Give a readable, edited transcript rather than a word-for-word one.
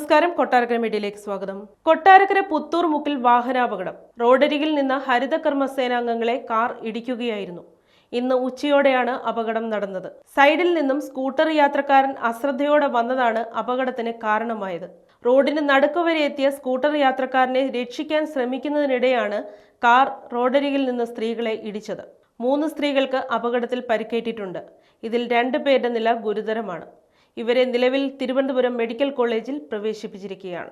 നമസ്കാരം. കൊട്ടാരക്കര മീഡിയയിലേക്ക് സ്വാഗതം. കൊട്ടാരക്കര പുത്തൂർ മുക്കിൽ വാഹനാപകടം. റോഡരികിൽ നിന്ന് ഹരിതകർമ്മ സേനാംഗങ്ങളെ കാർ ഇടിക്കുകയായിരുന്നു. ഇന്ന് ഉച്ചയോടെയാണ് അപകടം നടന്നത്. സൈഡിൽ നിന്നും സ്കൂട്ടർ യാത്രക്കാരൻ അശ്രദ്ധയോടെ വന്നതാണ് അപകടത്തിന് കാരണമായത്. റോഡിന് നടുക്കുവരെ എത്തിയ സ്കൂട്ടർ യാത്രക്കാരനെ രക്ഷിക്കാൻ ശ്രമിക്കുന്നതിനിടെയാണ് കാർ റോഡരികിൽ നിന്ന് സ്ത്രീകളെ ഇടിച്ചത്. 3 സ്ത്രീകൾക്ക് അപകടത്തിൽ പരിക്കേറ്റിട്ടുണ്ട്. ഇതിൽ 2 പേരുടെ നില ഗുരുതരമാണ്. ഇവരെ നിലവിൽ തിരുവനന്തപുരം മെഡിക്കൽ കോളേജിൽ പ്രവേശിപ്പിച്ചിരിക്കുകയാണ്.